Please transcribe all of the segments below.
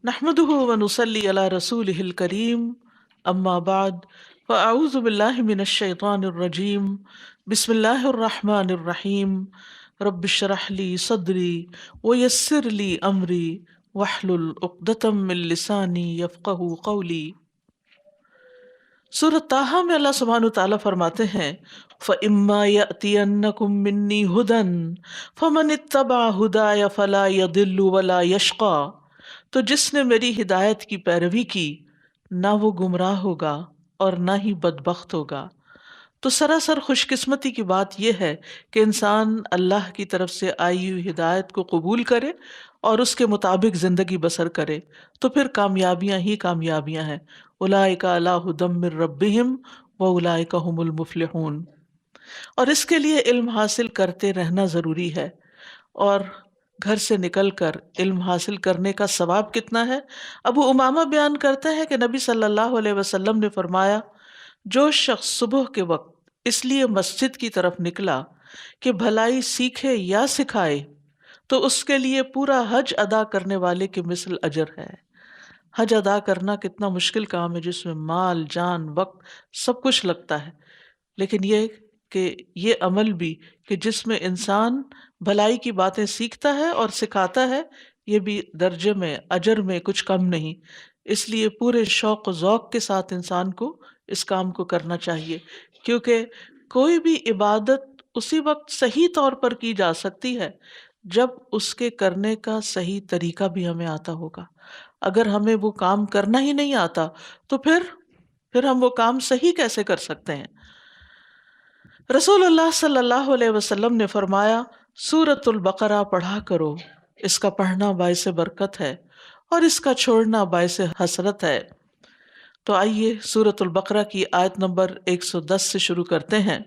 نحمده ونصلي على رسوله الكريم اما بعد فاعوذ بالله من الشيطان الرجيم بسم الله الرحمن الرحيم رب اشرح لي صدري ويسر لي امري واحلل عقدة من لساني يفقهوا قولي۔ سورۃ طٰہٰ میں اللہ سبحانہ وتعالیٰ فرماتے ہیں فَإِمَّا يَأْتِيَنَّكُم مِّنِّي هُدًى فَمَنِ اتَّبَعَ هُدَايَ فَلَا يَضِلُّ وَلَا يَشْقَىٰ، تو جس نے میری ہدایت کی پیروی کی نہ وہ گمراہ ہوگا اور نہ ہی بدبخت ہوگا۔ تو سراسر خوش قسمتی کی بات یہ ہے کہ انسان اللہ کی طرف سے آئی ہوئی ہدایت کو قبول کرے اور اس کے مطابق زندگی بسر کرے، تو پھر کامیابیاں ہی کامیابیاں ہیں۔ اولئک علی ھدی من ربہم واولئک ھم المفلحون۔ اور اس کے لیے علم حاصل کرتے رہنا ضروری ہے، اور گھر سے نکل کر علم حاصل کرنے کا ثواب کتنا ہے۔ ابو امامہ بیان کرتے ہیں کہ نبی صلی اللہ علیہ وسلم نے فرمایا، جو شخص صبح کے وقت اس لیے مسجد کی طرف نکلا کہ بھلائی سیکھے یا سکھائے تو اس کے لیے پورا حج ادا کرنے والے کے مثل اجر ہے۔ حج ادا کرنا کتنا مشکل کام ہے، جس میں مال، جان، وقت سب کچھ لگتا ہے، لیکن یہ کہ یہ عمل بھی کہ جس میں انسان بھلائی کی باتیں سیکھتا ہے اور سکھاتا ہے، یہ بھی درجے میں اجر میں کچھ کم نہیں۔ اس لیے پورے شوق و ذوق کے ساتھ انسان کو اس کام کو کرنا چاہیے، کیونکہ کوئی بھی عبادت اسی وقت صحیح طور پر کی جا سکتی ہے جب اس کے کرنے کا صحیح طریقہ بھی ہمیں آتا ہوگا۔ اگر ہمیں وہ کام کرنا ہی نہیں آتا تو پھر ہم وہ کام صحیح کیسے کر سکتے ہیں۔ رسول اللہ صلی اللہ علیہ وسلم نے فرمایا، سورۃ البقرہ پڑھا کرو، اس کا پڑھنا باعث برکت ہے اور اس کا چھوڑنا باعث حسرت ہے۔ تو آئیے سورۃ البقرہ کی آیت نمبر 110 سے شروع کرتے ہیں۔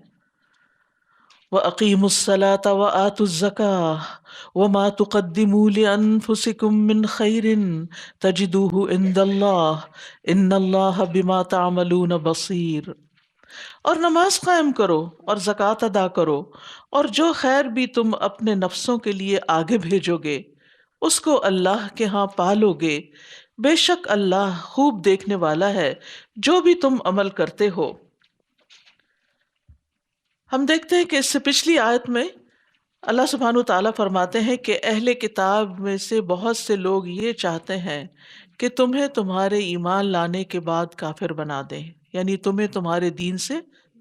وَأَقِیمُوا الصَّلَاةَ وَآتُوا الزَّکَاةَ وَمَا تُقَدِّمُوا لِأَنفُسِکُم مِّن خَیْرٍ تَجِدُوهُ عِندَ اللَّهِ إِنَّ اللَّهَ بِمَا تَعْمَلُونَ بَصِیرٌ۔ اور نماز قائم کرو اور زکوٰۃ ادا کرو، اور جو خیر بھی تم اپنے نفسوں کے لیے آگے بھیجو گے اس کو اللہ کے ہاں پالو گے، بے شک اللہ خوب دیکھنے والا ہے جو بھی تم عمل کرتے ہو۔ ہم دیکھتے ہیں کہ اس سے پچھلی آیت میں اللہ سبحانہ وتعالیٰ فرماتے ہیں کہ اہل کتاب میں سے بہت سے لوگ یہ چاہتے ہیں کہ تمہیں تمہارے ایمان لانے کے بعد کافر بنا دیں، یعنی تمہیں تمہارے دین سے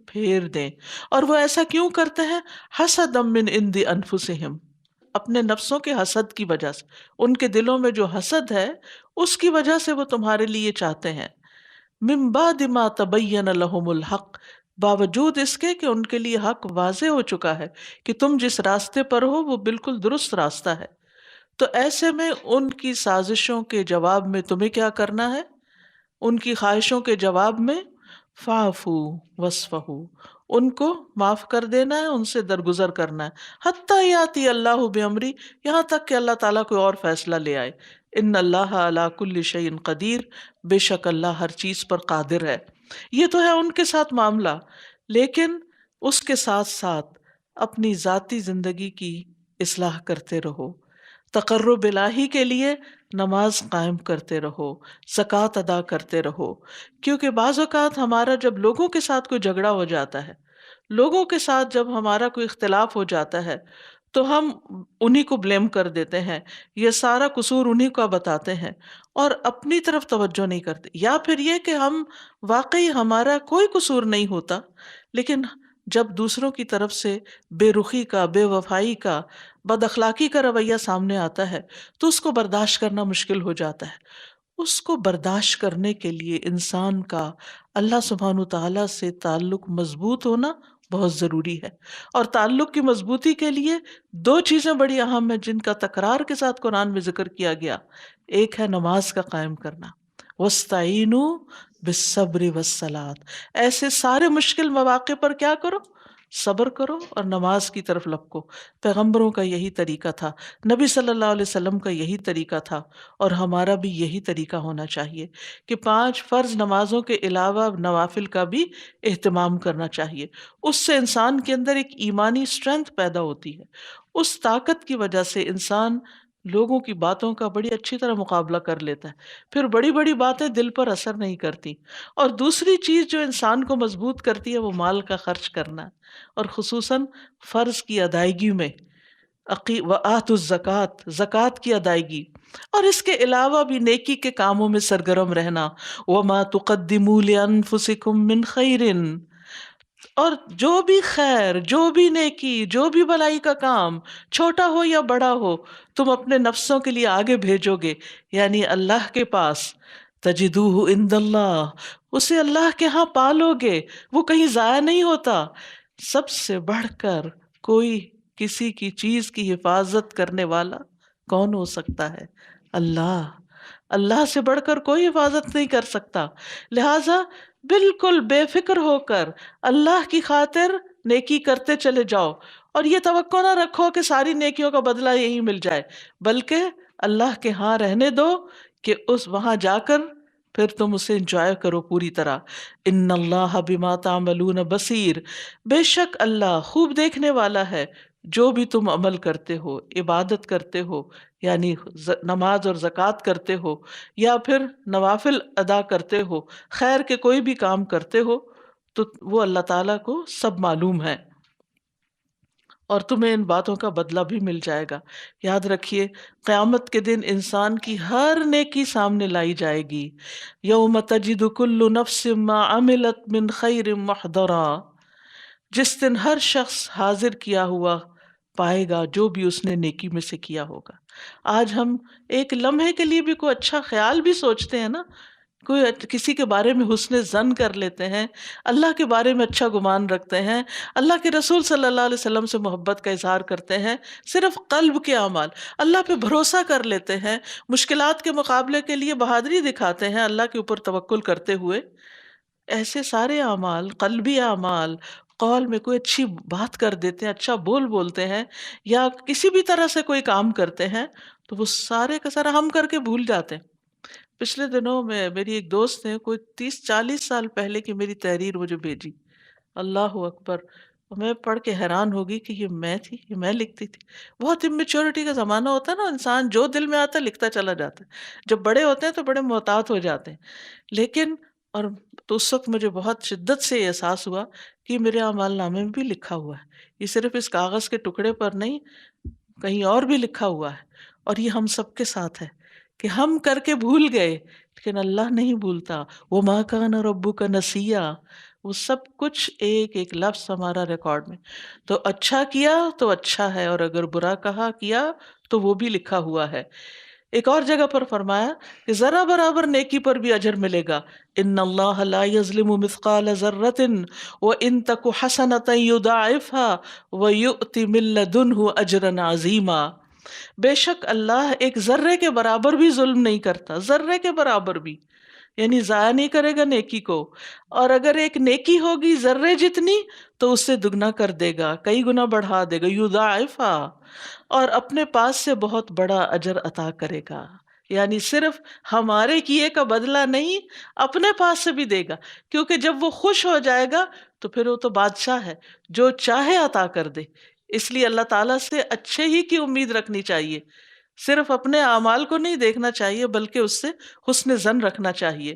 پھیر دیں۔ اور وہ ایسا کیوں کرتے ہیں؟ حسدا من عند انفسہم، اپنے نفسوں کے حسد کی وجہ سے، ان کے دلوں میں جو حسد ہے اس کی وجہ سے وہ تمہارے لیے چاہتے ہیں۔ من بعد ما تبین لہم الحق، باوجود اس کے کہ ان کے لیے حق واضح ہو چکا ہے کہ تم جس راستے پر ہو وہ بالکل درست راستہ ہے۔ تو ایسے میں ان کی سازشوں کے جواب میں تمہیں کیا کرنا ہے؟ ان کی خواہشوں کے جواب میں فاعفوا واصفحوا، ان کو معاف کر دینا ہے، ان سے درگزر کرنا ہے، حتیٰ یاتی اللہ بامری، یہاں تک کہ اللہ تعالیٰ کوئی اور فیصلہ لے آئے۔ ان اللہ علی کل شیء قدیر، بے شک اللہ ہر چیز پر قادر ہے۔ یہ تو ہے ان کے ساتھ معاملہ، لیکن اس کے ساتھ ساتھ اپنی ذاتی زندگی کی اصلاح کرتے رہو، تقرب الہی کے لیے نماز قائم کرتے رہو، زکوٰۃ ادا کرتے رہو، کیونکہ بعض اوقات ہمارا جب لوگوں کے ساتھ کوئی جھگڑا ہو جاتا ہے، لوگوں کے ساتھ جب ہمارا کوئی اختلاف ہو جاتا ہے تو ہم انہی کو بلیم کر دیتے ہیں، یہ سارا قصور انہی کا بتاتے ہیں اور اپنی طرف توجہ نہیں کرتے، یا پھر یہ کہ ہم واقعی ہمارا کوئی قصور نہیں ہوتا، لیکن جب دوسروں کی طرف سے بے رخی کا، بے وفائی کا، بد اخلاقی کا رویہ سامنے آتا ہے تو اس کو برداشت کرنا مشکل ہو جاتا ہے۔ اس کو برداشت کرنے کے لیے انسان کا اللہ سبحانہ تعالیٰ سے تعلق مضبوط ہونا بہت ضروری ہے، اور تعلق کی مضبوطی کے لیے دو چیزیں بڑی اہم ہیں جن کا تکرار کے ساتھ قرآن میں ذکر کیا گیا۔ ایک ہے نماز کا قائم کرنا، وَاسْتَعِینُوا بِالصَّبْرِ وَالصَّلَاةِ، ایسے سارے مشکل مواقع پر کیا کرو؟ صبر کرو اور نماز کی طرف لپکو۔ پیغمبروں کا یہی طریقہ تھا، نبی صلی اللہ علیہ وسلم کا یہی طریقہ تھا، اور ہمارا بھی یہی طریقہ ہونا چاہیے کہ 5 فرض نمازوں کے علاوہ نوافل کا بھی اہتمام کرنا چاہیے۔ اس سے انسان کے اندر ایک ایمانی اسٹرینتھ پیدا ہوتی ہے، اس طاقت کی وجہ سے انسان لوگوں کی باتوں کا بڑی اچھی طرح مقابلہ کر لیتا ہے، پھر بڑی بڑی باتیں دل پر اثر نہیں کرتی۔ اور دوسری چیز جو انسان کو مضبوط کرتی ہے وہ مال کا خرچ کرنا ہے، اور خصوصاً فرض کی ادائیگی میں، وآتوا الزکوٰۃ، زکوٰۃ کی ادائیگی، اور اس کے علاوہ بھی نیکی کے کاموں میں سرگرم رہنا۔ وما تقدموا لانفسکم من خیر، اور جو بھی خیر، جو بھی نیکی، جو بھی بھلائی کا کام، چھوٹا ہو یا بڑا ہو، تم اپنے نفسوں کے لیے آگے بھیجو گے، یعنی اللہ کے پاس، تجدوہ عند اللہ، اسے اللہ کے ہاں پالو گے، وہ کہیں ضائع نہیں ہوتا۔ سب سے بڑھ کر کوئی کسی کی چیز کی حفاظت کرنے والا کون ہو سکتا ہے؟ اللہ۔ اللہ سے بڑھ کر کوئی حفاظت نہیں کر سکتا، لہذا بالکل بے فکر ہو کر اللہ کی خاطر نیکی کرتے چلے جاؤ، اور یہ توقع نہ رکھو کہ ساری نیکیوں کا بدلہ یہی مل جائے، بلکہ اللہ کے ہاں رہنے دو کہ اس وہاں جا کر پھر تم اسے انجوائے کرو پوری طرح۔ ان اللہ بما تعملون بصیر، بے شک اللہ خوب دیکھنے والا ہے جو بھی تم عمل کرتے ہو، عبادت کرتے ہو، یعنی نماز اور زکوٰۃ کرتے ہو، یا پھر نوافل ادا کرتے ہو، خیر کے کوئی بھی کام کرتے ہو، تو وہ اللہ تعالیٰ کو سب معلوم ہے، اور تمہیں ان باتوں کا بدلہ بھی مل جائے گا۔ یاد رکھیے، قیامت کے دن انسان کی ہر نیکی سامنے لائی جائے گی۔ یوم تجد کل نفس ما عملت من خیر محضرا، جس دن ہر شخص حاضر کیا ہوا پائے گا جو بھی اس نے نیکی میں سے کیا ہوگا۔ آج ہم ایک لمحے کے لیے بھی کوئی اچھا خیال بھی سوچتے ہیں نا، کوئی کسی کے بارے میں حسن ظن کر لیتے ہیں، اللہ کے بارے میں اچھا گمان رکھتے ہیں، اللہ کے رسول صلی اللہ علیہ وسلم سے محبت کا اظہار کرتے ہیں، صرف قلب کے اعمال، اللہ پہ بھروسہ کر لیتے ہیں، مشکلات کے مقابلے کے لیے بہادری دکھاتے ہیں اللہ کے اوپر توکل کرتے ہوئے، ایسے سارے اعمال، قلبی اعمال، قول میں کوئی اچھی بات کر دیتے ہیں، اچھا بول بولتے ہیں، یا کسی بھی طرح سے کوئی کام کرتے ہیں، تو وہ سارے کا سارا ہم کر کے بھول جاتے ہیں۔ پچھلے دنوں میں میری ایک دوست نے کوئی 30-40 سال پہلے کی میری تحریر مجھے بھیجی، اللہ اکبر، اور میں پڑھ کے حیران ہوگی کہ یہ میں تھی، یہ میں لکھتی تھی۔ بہت اممیچورٹی کا زمانہ ہوتا ہے نا، انسان جو دل میں آتا ہے لکھتا چلا جاتا ہے، جب بڑے ہوتے ہیں تو بڑے محتاط ہو جاتے ہیں، لیکن اور تو اس وقت مجھے بہت شدت سے یہ احساس ہوا کہ میرے اعمال نامے میں بھی لکھا ہوا ہے، یہ صرف اس کاغذ کے ٹکڑے پر نہیں، کہیں اور بھی لکھا ہوا ہے، اور یہ ہم سب کے ساتھ ہے کہ ہم کر کے بھول گئے، لیکن اللہ نہیں بھولتا۔ وَمَا كَانَ رَبُّكَ نَسِيًّا، وہ سب کچھ ایک ایک لفظ ہمارا ریکارڈ میں، تو اچھا کیا تو اچھا ہے، اور اگر برا کہا کیا تو وہ بھی لکھا ہوا ہے۔ ایک اور جگہ پر فرمایا کہ ذرا برابر نیکی پر بھی اجر ملے گا۔ ان اللہ لا یظلم مثقال ذرۃ وان تک حسنۃ یضاعفها ویؤت من لدنہ اجرا عظیما، بے شک اللہ ایک ذرے کے برابر بھی ظلم نہیں کرتا، ذرے کے برابر بھی، یعنی ضائع نہیں کرے گا نیکی کو، اور اگر ایک نیکی ہوگی ذرے جتنی تو اس سے دگنا کر دے گا، کئی گنا بڑھا دے گا، یضاعفا، اور اپنے پاس سے بہت بڑا اجر عطا کرے گا، یعنی صرف ہمارے کیے کا بدلہ نہیں، اپنے پاس سے بھی دے گا، کیونکہ جب وہ خوش ہو جائے گا تو پھر وہ تو بادشاہ ہے، جو چاہے عطا کر دے، اس لیے اللہ تعالیٰ سے اچھے ہی کی امید رکھنی چاہیے، صرف اپنے اعمال کو نہیں دیکھنا چاہیے بلکہ اس سے حسن ظن رکھنا چاہیے۔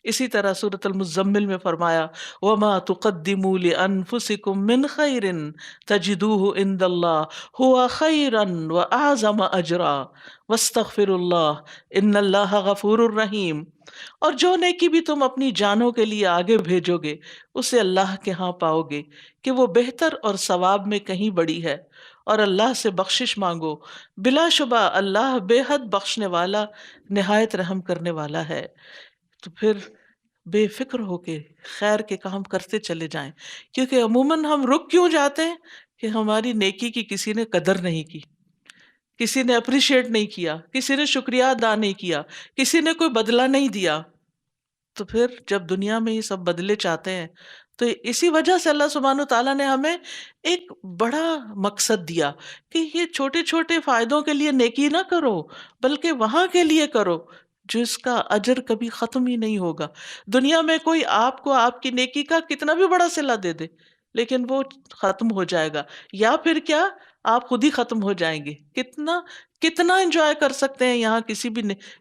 اسی طرح سورۃ المزمل میں فرمایا وَمَا تُقَدِّمُوا لِأَنفُسِكُم مِّن خَيْرٍ تَجِدُوهُ عِندَ اللَّهِ هُوَ خَيْرًا وَأَعْظَمَ أَجْرًا وَاسْتَغْفِرُوا اللَّهَ إِنَّ اللَّهَ غَفُورٌ رَحِيمٌ، اور جو نیکی بھی تم اپنی جانوں کے لیے آگے بھیجو گے اسے اللہ کے ہاں پاؤ گے کہ وہ بہتر اور ثواب میں کہیں بڑی ہے، اور اللہ سے بخشش مانگو، بلا شبہ اللہ بے حد بخشنے والا، نہایت رحم کرنے والا ہے۔ تو پھر بے فکر ہو کے خیر کے کام کرتے چلے جائیں، کیونکہ عموماً ہم رک کیوں جاتے ہیں کہ ہماری نیکی کی کسی نے قدر نہیں کی، کسی نے اپریشیٹ نہیں کیا، کسی نے شکریہ ادا نہیں کیا، کسی نے کوئی بدلہ نہیں دیا، تو پھر جب دنیا میں یہ سب بدلے چاہتے ہیں تو اسی وجہ سے اللہ سبحانہ تعالیٰ نے ہمیں ایک بڑا مقصد دیا کہ یہ چھوٹے چھوٹے فائدوں کے لیے نیکی نہ کرو، بلکہ وہاں کے لیے کرو جس کا اجر کبھی ختم ہی نہیں ہوگا۔ دنیا میں کوئی آپ کو آپ کی نیکی کا کتنا بھی بڑا صلہ دے دے لیکن وہ ختم ہو جائے گا، یا پھر کیا، آپ خود ہی ختم ہو جائیں گے۔ کتنا کتنا انجوائے کر سکتے ہیں یہاں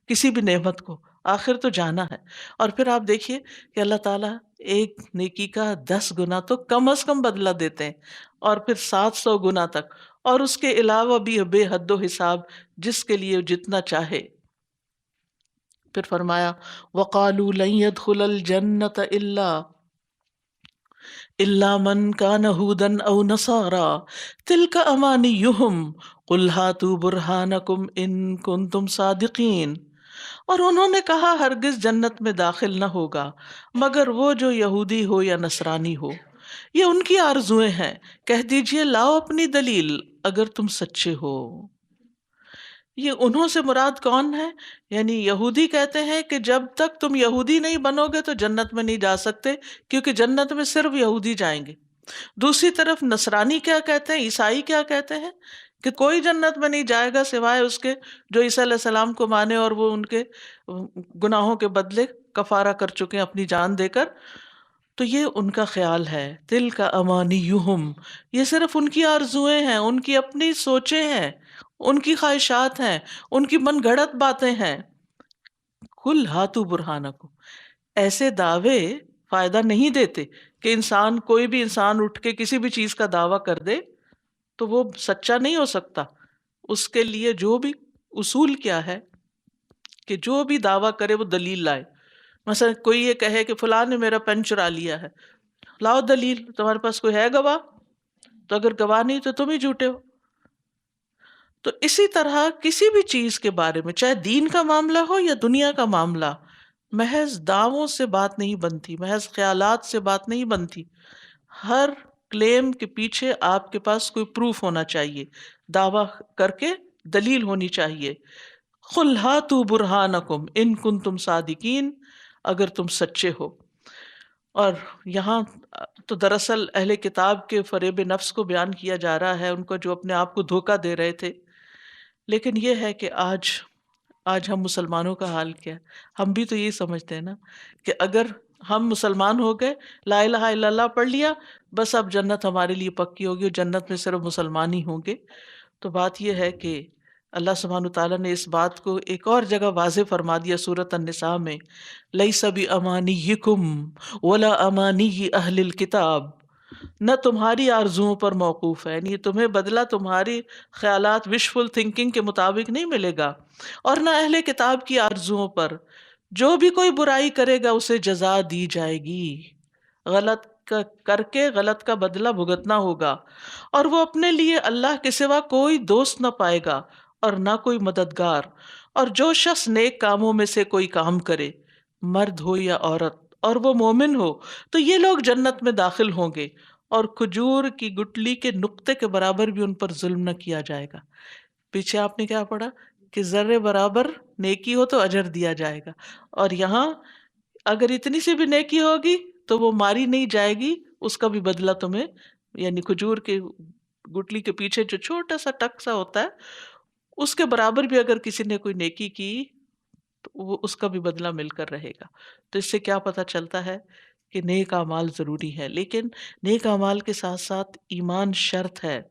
کسی بھی نعمت کو، آخر تو جانا ہے۔ اور پھر آپ دیکھیے کہ اللہ تعالیٰ ایک نیکی کا 10 گنا تو کم از کم بدلہ دیتے ہیں، اور پھر 700 گنا تک، اور اس کے علاوہ بھی بے حد و حساب، جس کے لیے جتنا چاہے۔ پھر فرمایا وَقَالُوا لَن يَدْخُلَ الْجَنَّةَ إِلَّا مَنْ كَانَ هُودًا أَوْ نَصَارَىٰ تِلْكَ أَمَانِيُّهُمْ قُلْ هَاتُوا بُرْهَانَكُمْ إِن كُنتُمْ صَادِقِينَ۔ اور انہوں نے کہا ہرگز جنت میں داخل نہ ہوگا مگر وہ جو یہودی ہو یا نصرانی ہو، یہ ان کی آرزویں ہیں، کہہ دیجئے لاؤ اپنی دلیل اگر تم سچے ہو۔ یہ انہوں سے مراد کون ہے؟ یعنی یہودی کہتے ہیں کہ جب تک تم یہودی نہیں بنو گے تو جنت میں نہیں جا سکتے، کیونکہ جنت میں صرف یہودی جائیں گے۔ دوسری طرف نصرانی کیا کہتے ہیں، عیسائی کیا کہتے ہیں کہ کوئی جنت میں نہیں جائے گا سوائے اس کے جو عیسیٰ علیہ السلام کو مانے اور وہ ان کے گناہوں کے بدلے کفارہ کر چکے ہیں اپنی جان دے کر۔ تو یہ ان کا خیال ہے، دل کا امانیہم، یہ صرف ان کی آرزویں ہیں، ان کی اپنی سوچیں ہیں، ان کی خواہشات ہیں، ان کی من گھڑت باتیں ہیں۔ کل ہاتھو برہانکم، ایسے دعوے فائدہ نہیں دیتے کہ کوئی بھی انسان اٹھ کے کسی بھی چیز کا دعویٰ کر دے تو وہ سچا نہیں ہو سکتا۔ اس کے لیے جو بھی اصول کیا ہے کہ جو بھی دعویٰ کرے وہ دلیل لائے۔ مثلا کوئی یہ کہے کہ فلاں نے میرا پین چرا لیا ہے، لاؤ دلیل، تمہارے پاس کوئی ہے گواہ؟ تو اگر گواہ نہیں تو تم ہی جھوٹے ہو۔ تو اسی طرح کسی بھی چیز کے بارے میں، چاہے دین کا معاملہ ہو یا دنیا کا معاملہ، محض دعووں سے بات نہیں بنتی، محض خیالات سے بات نہیں بنتی۔ ہر کلیم کے پیچھے آپ کے پاس کوئی پروف ہونا چاہیے، دعویٰ کر کے دلیل ہونی چاہیے۔ قُلْ هَاتُوا بُرْهَانَكُمْ إِن كُنتُمْ صَادِقِينَ، اگر تم سچے ہو۔ اور یہاں تو دراصل اہل کتاب کے فریب نفس کو بیان کیا جا رہا ہے، ان کو جو اپنے آپ کو دھوکہ دے رہے تھے۔ لیکن یہ ہے کہ آج ہم مسلمانوں کا حال کیا ہے؟ ہم بھی تو یہی سمجھتے ہیں نا کہ اگر ہم مسلمان ہو گئے، لا الہ الا اللہ پڑھ لیا، بس اب جنت ہمارے لیے پکی ہوگی اور جنت میں صرف مسلمان ہی ہوں گے۔ تو بات یہ ہے کہ اللہ سبحانہ تعالیٰ نے اس بات کو ایک اور جگہ واضح فرما دیا سورۃ النساء میں، لیس بامانیکم ولا امانی اہل الکتاب، نہ تمہاری آرزوؤں پر موقوف ہے، یعنی تمہیں بدلہ تمہاری خیالات وشفل تھنکنگ کے مطابق نہیں ملے گا، اور نہ اہل کتاب کی آرزوؤں پر۔ جو بھی کوئی برائی کرے گا اسے جزا دی جائے گی، غلط کر کے غلط کا بدلہ بھگتنا ہوگا، اور وہ اپنے لیے اللہ کے سوا کوئی دوست نہ پائے گا اور نہ کوئی مددگار۔ اور جو شخص نیک کاموں میں سے کوئی کام کرے، مرد ہو یا عورت، اور وہ مومن ہو، تو یہ لوگ جنت میں داخل ہوں گے، اور کھجور کی گٹلی کے نقطے کے برابر بھی ان پر ظلم نہ کیا جائے گا۔ پیچھے آپ نے کیا پڑھا کہ ذرے برابر نیکی ہو تو اجر دیا جائے گا، اور یہاں اگر اتنی سی بھی نیکی ہوگی تو وہ ماری نہیں جائے گی، اس کا بھی بدلہ تمہیں، یعنی کھجور کے گٹلی کے پیچھے جو چھوٹا سا ٹک سا ہوتا ہے اس کے برابر بھی اگر کسی نے کوئی نیکی کی تو وہ اس کا بھی بدلہ مل کر رہے گا۔ تو اس سے کیا پتہ چلتا ہے کہ نیک اعمال ضروری ہے، لیکن نیک اعمال کے ساتھ ساتھ ایمان شرط ہے۔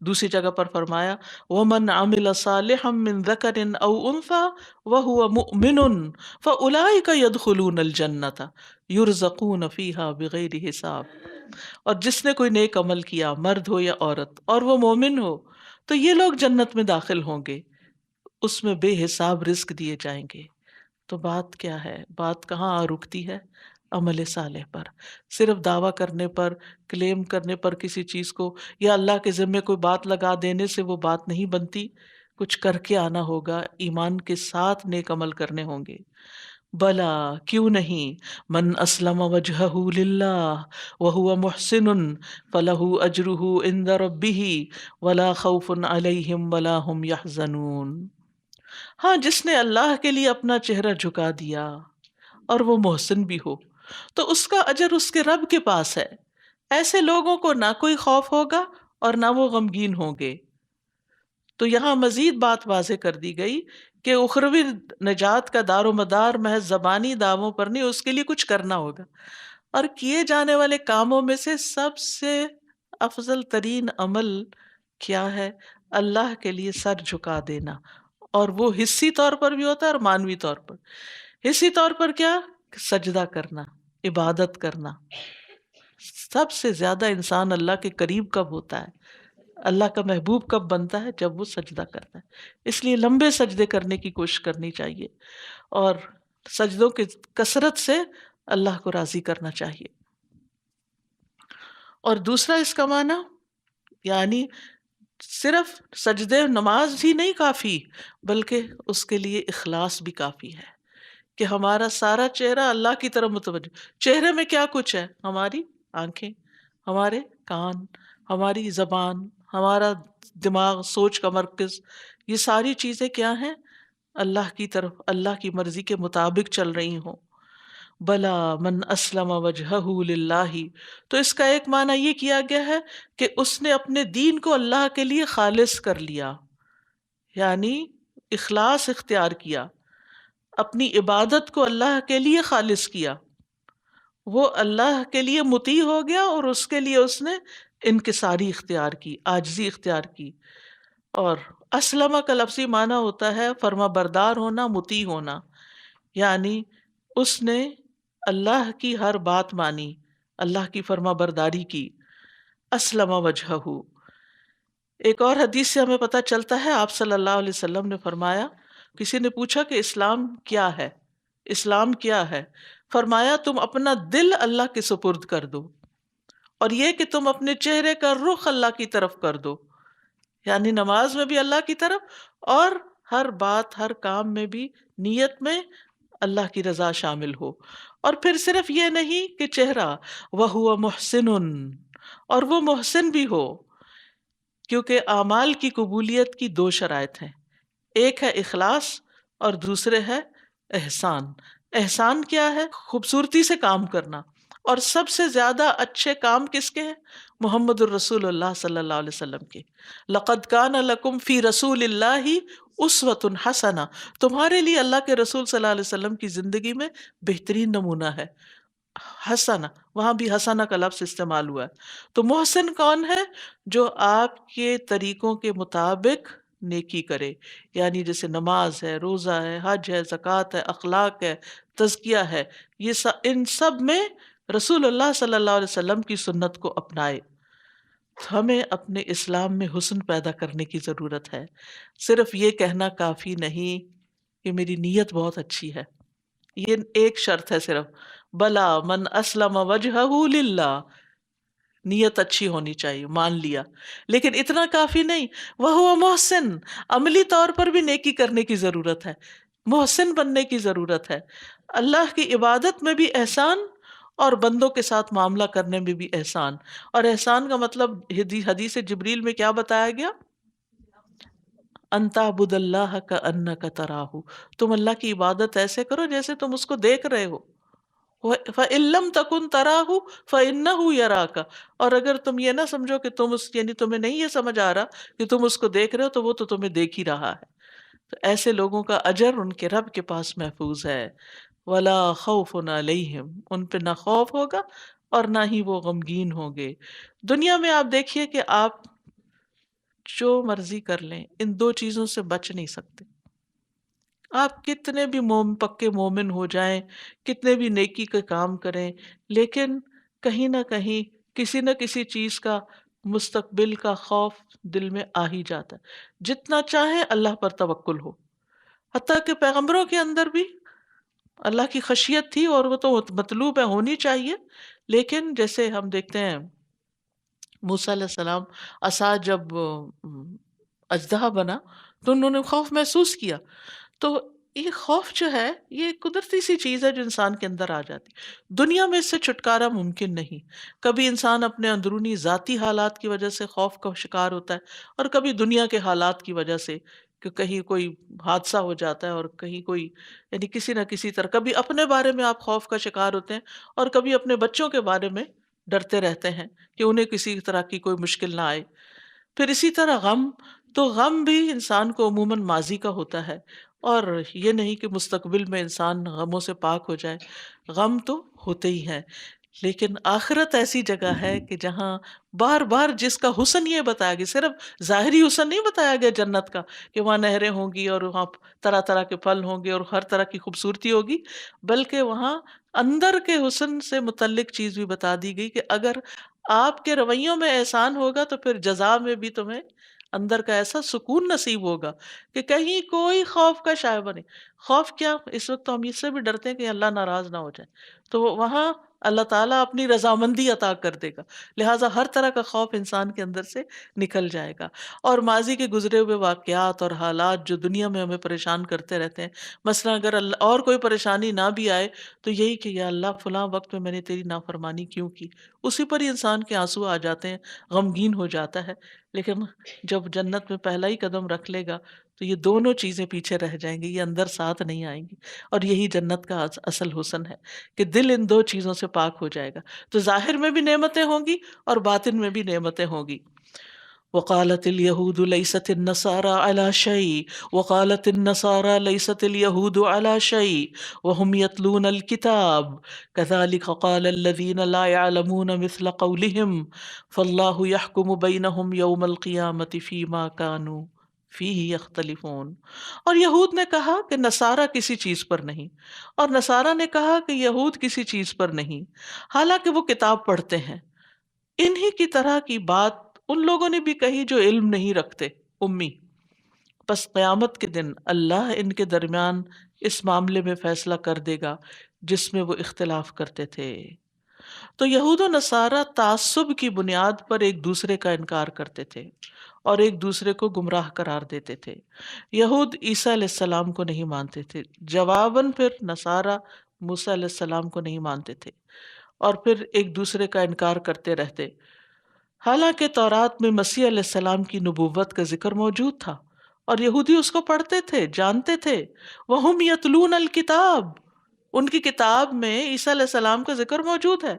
دوسری جگہ پر فرمایا وَمَنْ عَمِلَ صَالِحًا مِّن ذَكَرٍ أَوْ أُنثَىٰ وَهُوَ مُؤْمِنٌ فَأُولَٰئِكَ يَدْخُلُونَ الْجَنَّةَ يُرْزَقُونَ فِيهَا بِغَيْرِ حساب۔ اور جس نے کوئی نیک عمل کیا، مرد ہو یا عورت، اور وہ مومن ہو، تو یہ لوگ جنت میں داخل ہوں گے، اس میں بے حساب رزق دیے جائیں گے۔ تو بات کیا ہے؟ بات کہاں آ رکتی ہے؟ عمل صالح پر۔ صرف دعویٰ کرنے پر، کلیم کرنے پر کسی چیز کو، یا اللہ کے ذمے کوئی بات لگا دینے سے وہ بات نہیں بنتی، کچھ کر کے آنا ہوگا، ایمان کے ساتھ نیک عمل کرنے ہوں گے۔ بلا، کیوں نہیں، من اسلم وجہہ للہ وہو محسن فلہ اجرہ عند ربہ ولا خوف علیہم ولا ہم یحزنون۔ ہاں، جس نے اللہ کے لیے اپنا چہرہ جھکا دیا اور وہ محسن بھی ہو تو اس کا اجر اس کے رب کے پاس ہے۔ ایسے لوگوں کو نہ کوئی خوف ہوگا اور نہ وہ غمگین ہوں گے۔ تو یہاں مزید بات واضح کر دی گئی کہ اخروی نجات کا دار و مدار محض زبانی دعووں پر نہیں، اس کے لیے کچھ کرنا ہوگا۔ اور کیے جانے والے کاموں میں سے سب سے افضل ترین عمل کیا ہے؟ اللہ کے لیے سر جھکا دینا، اور وہ حصی طور پر بھی ہوتا ہے اور مانوی طور پر۔ حصی طور پر کیا؟ سجدہ کرنا، عبادت کرنا۔ سب سے زیادہ انسان اللہ کے قریب کب ہوتا ہے، اللہ کا محبوب کب بنتا ہے؟ جب وہ سجدہ کرتا ہے۔ اس لیے لمبے سجدے کرنے کی کوشش کرنی چاہیے، اور سجدوں کی کثرت سے اللہ کو راضی کرنا چاہیے۔ اور دوسرا اس کا معنی، یعنی صرف سجدے نماز ہی نہیں کافی، بلکہ اس کے لیے اخلاص بھی کافی ہے، کہ ہمارا سارا چہرہ اللہ کی طرف متوجہ۔ چہرے میں کیا کچھ ہے؟ ہماری آنکھیں، ہمارے کان، ہماری زبان، ہمارا دماغ، سوچ کا مرکز، یہ ساری چیزیں کیا ہیں؟ اللہ کی طرف، اللہ کی مرضی کے مطابق چل رہی ہوں۔ بلا من اسلم وجہہ للہ، تو اس کا ایک معنی یہ کیا گیا ہے کہ اس نے اپنے دین کو اللہ کے لیے خالص کر لیا، یعنی اخلاص اختیار کیا، اپنی عبادت کو اللہ کے لیے خالص کیا، وہ اللہ کے لیے مطیع ہو گیا، اور اس کے لیے اس نے انکساری اختیار کی، عاجزی اختیار کی۔ اور اسلمہ کا لفظی معنی ہوتا ہے فرما بردار ہونا، مطیع ہونا، یعنی اس نے اللہ کی ہر بات مانی، اللہ کی فرما برداری کی۔ اسلم وجہہ، ایک اور حدیث سے ہمیں پتہ چلتا ہے، آپ صلی اللہ علیہ وسلم نے فرمایا، کسی نے پوچھا کہ اسلام کیا ہے، اسلام کیا ہے؟ فرمایا تم اپنا دل اللہ کے سپرد کر دو، اور یہ کہ تم اپنے چہرے کا رخ اللہ کی طرف کر دو، یعنی نماز میں بھی اللہ کی طرف، اور ہر بات، ہر کام میں بھی نیت میں اللہ کی رضا شامل ہو۔ اور پھر صرف یہ نہیں کہ چہرہ، وَهُوَ مُحْسِنٌ، اور وہ محسن بھی ہو، کیونکہ اعمال کی قبولیت کی دو شرائط ہیں، ایک ہے اخلاص اور دوسرے ہے احسان۔ احسان کیا ہے؟ خوبصورتی سے کام کرنا، اور سب سے زیادہ اچھے کام کس کے ہیں؟ محمد الرسول اللہ صلی اللہ علیہ وسلم کے۔ لقد کان لکم فی رسول اللہ اسوۃ حسنہ، تمہارے لیے اللہ کے رسول صلی اللہ علیہ وسلم کی زندگی میں بہترین نمونہ ہے۔ حسنہ، وہاں بھی حسنہ کا لفظ استعمال ہوا ہے۔ تو محسن کون ہے؟ جو آپ کے طریقوں کے مطابق نیکی کرے، یعنی جیسے نماز ہے، روزہ ہے، حج ہے، زکوٰۃ ہے، اخلاق ہے، تزکیہ ہے، یہ ان سب میں رسول اللہ صلی اللہ علیہ وسلم کی سنت کو اپنائے۔ ہمیں اپنے اسلام میں حسن پیدا کرنے کی ضرورت ہے۔ صرف یہ کہنا کافی نہیں کہ میری نیت بہت اچھی ہے، یہ ایک شرط ہے صرف، بلا من اسلم وجہہ للہ، نیت اچھی ہونی چاہیے، مان لیا، لیکن اتنا کافی نہیں۔ وہ محسن، عملی طور پر بھی نیکی کرنے کی ضرورت ہے، محسن بننے کی ضرورت ہے، اللہ کی عبادت میں بھی احسان، اور بندوں کے ساتھ معاملہ کرنے میں بھی احسان۔ اور احسان کا مطلب حدیث جبریل میں کیا بتایا گیا؟ ان تعبد اللہ کأنک تراہ، تم اللہ کی عبادت ایسے کرو جیسے تم اس کو دیکھ رہے ہو۔ فَإِن لَمْ تَكُنْ تَرَاهُ فَإِنَّهُ يَرَاكَ، اور اگر تم یہ نہ سمجھو کہ تم اس، یعنی تمہیں نہیں یہ سمجھ آ رہا کہ تم اس کو دیکھ رہے ہو، تو وہ تو تمہیں دیکھ ہی رہا ہے۔ تو ایسے لوگوں کا اجر ان کے رب کے پاس محفوظ ہے۔ وَلَا خَوْفٌ عَلَيْهِمْ، ان پہ نہ خوف ہوگا اور نہ ہی وہ غمگین ہوں گے۔ دنیا میں آپ دیکھیے کہ آپ جو مرضی کر لیں، ان دو چیزوں سے بچ نہیں سکتے۔ آپ کتنے بھی پکے مومن ہو جائیں، کتنے بھی نیکی کے کام کریں، لیکن کہیں نہ کہیں کسی نہ کسی چیز کا، مستقبل کا خوف دل میں آ ہی جاتا ہے، جتنا چاہے اللہ پر توکل ہو۔ حتیٰ کہ پیغمبروں کے اندر بھی اللہ کی خشیت تھی، اور وہ تو مطلوب ہے، ہونی چاہیے، لیکن جیسے ہم دیکھتے ہیں موسیٰ علیہ السلام، عصا جب اژدہا بنا تو انہوں نے خوف محسوس کیا۔ تو یہ خوف جو ہے، یہ قدرتی سی چیز ہے جو انسان کے اندر آ جاتی، دنیا میں اس سے چھٹکارا ممکن نہیں۔ کبھی انسان اپنے اندرونی ذاتی حالات کی وجہ سے خوف کا شکار ہوتا ہے، اور کبھی دنیا کے حالات کی وجہ سے، کہ کہیں کوئی حادثہ ہو جاتا ہے، اور کہیں کوئی، یعنی کسی نہ کسی طرح، کبھی اپنے بارے میں آپ خوف کا شکار ہوتے ہیں، اور کبھی اپنے بچوں کے بارے میں ڈرتے رہتے ہیں کہ انہیں کسی طرح کی کوئی مشکل نہ آئے۔ پھر اسی طرح غم، تو غم بھی انسان کو عموماً ماضی کا ہوتا ہے، اور یہ نہیں کہ مستقبل میں انسان غموں سے پاک ہو جائے، غم تو ہوتے ہی ہیں۔ لیکن آخرت ایسی جگہ ہے کہ جہاں بار بار جس کا حسن یہ بتایا گیا، صرف ظاہری حسن نہیں بتایا گیا جنت کا کہ وہاں نہریں ہوں گی اور وہاں طرح طرح کے پھل ہوں گے اور ہر طرح کی خوبصورتی ہوگی، بلکہ وہاں اندر کے حسن سے متعلق چیز بھی بتا دی گئی کہ اگر آپ کے رویوں میں احسان ہوگا تو پھر جزا میں بھی تمہیں اندر کا ایسا سکون نصیب ہوگا کہ کہیں کوئی خوف کا شائبہ نہیں۔ خوف کیا، اس وقت تو ہم اس سے بھی ڈرتے ہیں کہ اللہ ناراض نہ ہو جائے، تو وہاں اللہ تعالیٰ اپنی رضامندی عطا کر دے گا، لہٰذا ہر طرح کا خوف انسان کے اندر سے نکل جائے گا۔ اور ماضی کے گزرے ہوئے واقعات اور حالات جو دنیا میں ہمیں پریشان کرتے رہتے ہیں، مثلا اگر اللہ اور کوئی پریشانی نہ بھی آئے تو یہی کہ یا اللہ فلاں وقت میں نے تیری نافرمانی کیوں کی، اسی پر ہی انسان کے آنسو آ جاتے ہیں، غمگین ہو جاتا ہے۔ لیکن جب جنت میں پہلا ہی قدم رکھ لے گا تو یہ دونوں چیزیں پیچھے رہ جائیں گی، یہ اندر ساتھ نہیں آئیں گی، اور یہی جنت کا اصل حسن ہے کہ دل ان دو چیزوں سے پاک ہو جائے گا، تو ظاہر میں بھی نعمتیں ہوں گی اور باطن میں بھی نعمتیں ہوں گی۔ وقالت اليهود ليست النصارى على شيء وقالت النصارى ليست اليهود على شيء وهم يتلون الكتاب كذلك قال الذين لا يعلمون مثل قولهم فالله يحكم بينهم يوم القيامة فيما كانوا فيه يختلفون۔ اور یہود نے کہا کہ نصارہ کسی چیز پر نہیں، اور نصارہ نے کہا کہ یہود کسی چیز پر نہیں، حالانکہ وہ کتاب پڑھتے ہیں۔ انہی کی طرح کی بات ان لوگوں نے بھی کہی جو علم نہیں رکھتے، امی۔ پس قیامت کے دن اللہ ان کے درمیان اس معاملے میں فیصلہ کر دے گا جس میں وہ اختلاف کرتے تھے۔ تو یہود و نصارہ تعصب کی بنیاد پر ایک دوسرے کا انکار کرتے تھے اور ایک دوسرے کو گمراہ قرار دیتے تھے۔ یہود عیسیٰ علیہ السلام کو نہیں مانتے تھے، جواباً پھر نصارہ موسیٰ علیہ السلام کو نہیں مانتے تھے، اور پھر ایک دوسرے کا انکار کرتے رہتے، حالانکہ تورات میں مسیح علیہ السلام کی نبوت کا ذکر موجود تھا اور یہودی اس کو پڑھتے تھے، جانتے تھے۔ وَهُمْ يَتْلُونَ الْكِتَابَ، ان کی کتاب میں عیسیٰ علیہ السلام کا ذکر موجود ہے۔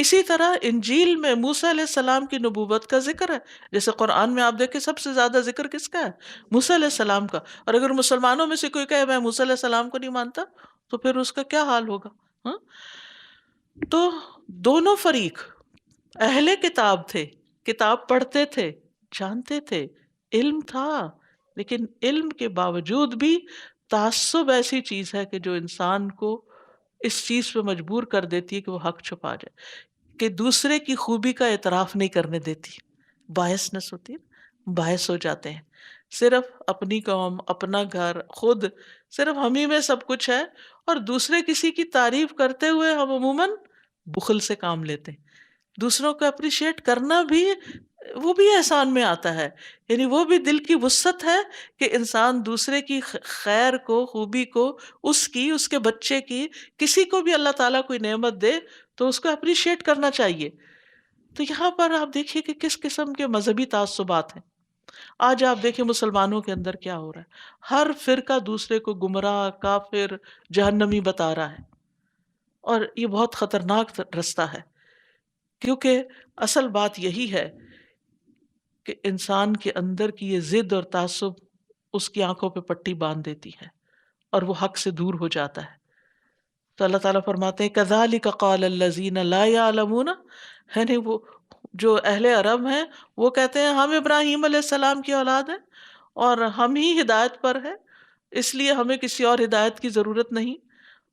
اسی طرح انجیل میں موسیٰ علیہ السلام کی نبوت کا ذکر ہے، جیسے قرآن میں آپ دیکھیں سب سے زیادہ ذکر کس کا ہے؟ موسیٰ علیہ السلام کا۔ اور اگر مسلمانوں میں سے کوئی کہے میں موسیٰ علیہ السلام کو نہیں مانتا تو پھر اس کا کیا حال ہوگا؟ ہاں؟ تو دونوں فریق اہل کتاب تھے، کتاب پڑھتے تھے، جانتے تھے، علم تھا، لیکن علم کے باوجود بھی تعصب ایسی چیز ہے کہ جو انسان کو اس چیز پہ مجبور کر دیتی ہے کہ وہ حق چھپا جائے، کہ دوسرے کی خوبی کا اعتراف نہیں کرنے دیتی، باعثنس ہوتی ہے، باعث ہو جاتے ہیں۔ صرف اپنی قوم، اپنا گھر، خود، صرف ہم ہی میں سب کچھ ہے، اور دوسرے کسی کی تعریف کرتے ہوئے ہم عموماً بخل سے کام لیتے ہیں۔ دوسروں کو اپریشیٹ کرنا بھی وہ بھی احسان میں آتا ہے، یعنی وہ بھی دل کی وسعت ہے کہ انسان دوسرے کی خیر کو، خوبی کو، اس کے بچے کی، کسی کو بھی اللہ تعالیٰ کوئی نعمت دے تو اس کو اپریشیٹ کرنا چاہیے۔ تو یہاں پر آپ دیکھیے کہ کس قسم کے مذہبی تعصبات ہیں۔ آج آپ دیکھیں مسلمانوں کے اندر کیا ہو رہا ہے، ہر فرقہ دوسرے کو گمراہ، کافر، جہنمی بتا رہا ہے، اور یہ بہت خطرناک رستہ ہے، کیونکہ اصل بات یہی ہے کہ انسان کے اندر کی یہ ضد اور تعصب اس کی آنکھوں پہ پٹی باندھ دیتی ہے اور وہ حق سے دور ہو جاتا ہے۔ تو اللہ تعالیٰ فرماتے ہیں كَذَلِكَ قَالَ الَّذِينَ لَا يَعْلَمُونَ، یعنی وہ جو اہل عرب ہیں وہ کہتے ہیں ہم ابراہیم علیہ السلام کی اولاد ہیں اور ہم ہی ہدایت پر ہیں، اس لیے ہمیں کسی اور ہدایت کی ضرورت نہیں۔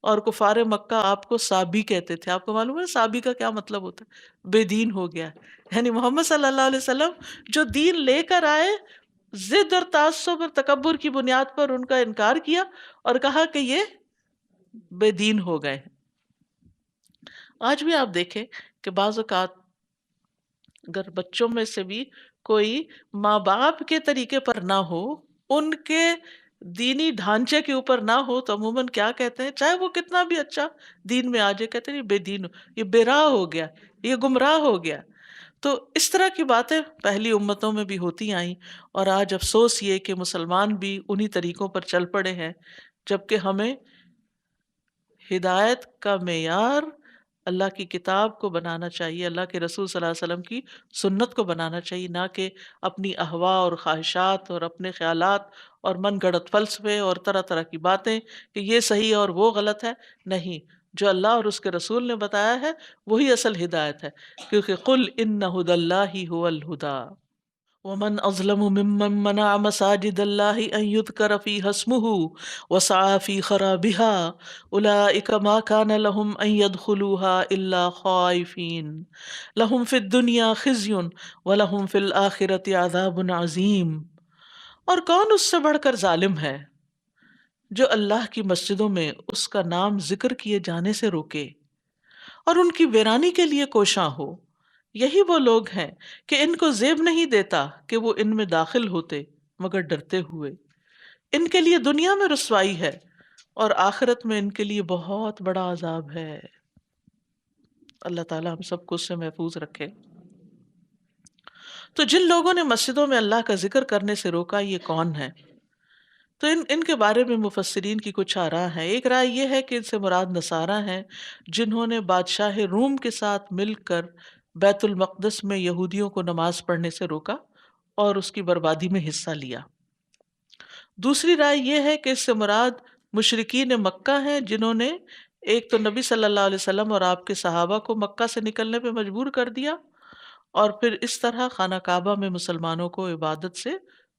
اور کفار مکہ آپ کو صابی کہتے تھے۔ آپ کو معلوم ہے صابی کا کیا مطلب ہوتا ہے؟ بے دین ہو گیا ہے، یعنی محمد صلی اللہ علیہ وسلم جو دین لے کر آئے، ضد اور تعصب اور تکبر کی بنیاد پر ان کا انکار کیا اور کہا کہ یہ بے دین ہو گئے ہیں۔ آج بھی آپ دیکھیں کہ بعض اوقات اگر بچوں میں سے بھی کوئی ماں باپ کے طریقے پر نہ ہو، ان کے دینی ڈھانچے کے اوپر نہ ہو، تو عموماً کیا کہتے ہیں، چاہے وہ کتنا بھی اچھا دین میں آ جائے، کہتے ہیں یہ بے دین ہو، یہ بے راہ ہو گیا، یہ گمراہ ہو گیا۔ تو اس طرح کی باتیں پہلی امتوں میں بھی ہوتی آئیں، اور آج افسوس یہ کہ مسلمان بھی انہی طریقوں پر چل پڑے ہیں، جبکہ ہمیں ہدایت کا معیار اللہ کی کتاب کو بنانا چاہیے، اللہ کے رسول صلی اللہ علیہ وسلم کی سنت کو بنانا چاہیے، نہ کہ اپنی اہواء اور خواہشات اور اپنے خیالات اور من گھڑت فلسفے اور طرح طرح کی باتیں کہ یہ صحیح اور وہ غلط ہے۔ نہیں، جو اللہ اور اس کے رسول نے بتایا ہے وہی اصل ہدایت ہے، کیونکہ قل ان ہدی اللہ هو الہدی ومن اظلم ممن منع مساجد اللہ ان یذکر فیہا اسمہ وسعى فی خرابها اولئک ما کان لهم ان يدخلوها الا خائفین لهم فی الدنیا خزی ولهم فی الآخرۃ عذاب عظیم۔ اور کون اس سے بڑھ کر ظالم ہے جو اللہ کی مسجدوں میں اس کا نام ذکر کیے جانے سے روکے اور ان کی ویرانی کے لیے کوشاں ہو۔ یہی وہ لوگ ہیں کہ ان کو زیب نہیں دیتا کہ وہ ان میں داخل ہوتے مگر ڈرتے ہوئے۔ ان کے لیے دنیا میں رسوائی ہے اور آخرت میں ان کے لیے بہت بڑا عذاب ہے۔ اللہ تعالیٰ ہم سب کو اس سے محفوظ رکھے۔ تو جن لوگوں نے مسجدوں میں اللہ کا ذکر کرنے سے روکا یہ کون ہے؟ تو ان کے بارے میں مفسرین کی کچھ آراء ہیں۔ ایک رائے یہ ہے کہ ان سے مراد نصارہ ہیں جنہوں نے بادشاہ روم کے ساتھ مل کر بیت المقدس میں یہودیوں کو نماز پڑھنے سے روکا اور اس کی بربادی میں حصہ لیا۔ دوسری رائے یہ ہے کہ اس سے مراد مشرکین مکہ ہیں جنہوں نے ایک تو نبی صلی اللہ علیہ وسلم اور آپ کے صحابہ کو مکہ سے نکلنے پہ مجبور کر دیا، اور پھر اس طرح خانہ کعبہ میں مسلمانوں کو عبادت سے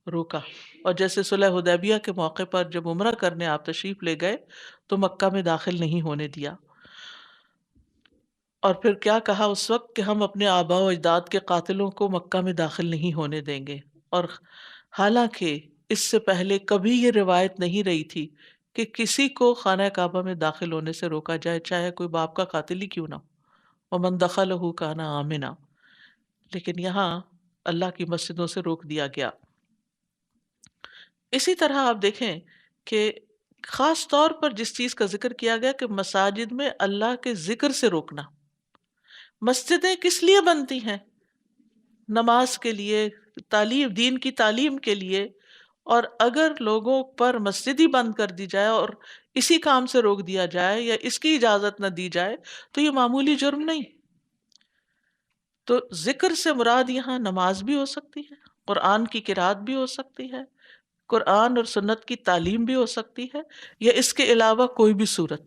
روکا۔ اور جیسے صلح حدیبیہ کے موقع پر جب عمرہ کرنے آپ تشریف لے گئے تو مکہ میں داخل نہیں ہونے دیا، اور پھر کیا کہا اس وقت کہ ہم اپنے آباء و اجداد کے قاتلوں کو مکہ میں داخل نہیں ہونے دیں گے۔ اور حالانکہ اس سے پہلے کبھی یہ روایت نہیں رہی تھی کہ کسی کو خانہ کعبہ میں داخل ہونے سے روکا جائے، چاہے کوئی باپ کا قاتل ہی کیوں نہ ہو، ومن دخلہ کان آمنا، لیکن یہاں اللہ کی مسجدوں سے روک دیا گیا۔ اسی طرح آپ دیکھیں کہ خاص طور پر جس چیز کا ذکر کیا گیا کہ مساجد میں اللہ کے ذکر سے روکنا۔ مسجدیں کس لیے بنتی ہیں؟ نماز کے لیے، تعلیم، دین کی تعلیم کے لیے، اور اگر لوگوں پر مسجد ہی بند کر دی جائے اور اسی کام سے روک دیا جائے یا اس کی اجازت نہ دی جائے تو یہ معمولی جرم نہیں۔ تو ذکر سے مراد یہاں نماز بھی ہو سکتی ہے، قرآن کی قرات بھی ہو سکتی ہے، قرآن اور سنت کی تعلیم بھی ہو سکتی ہے، یا اس کے علاوہ کوئی بھی صورت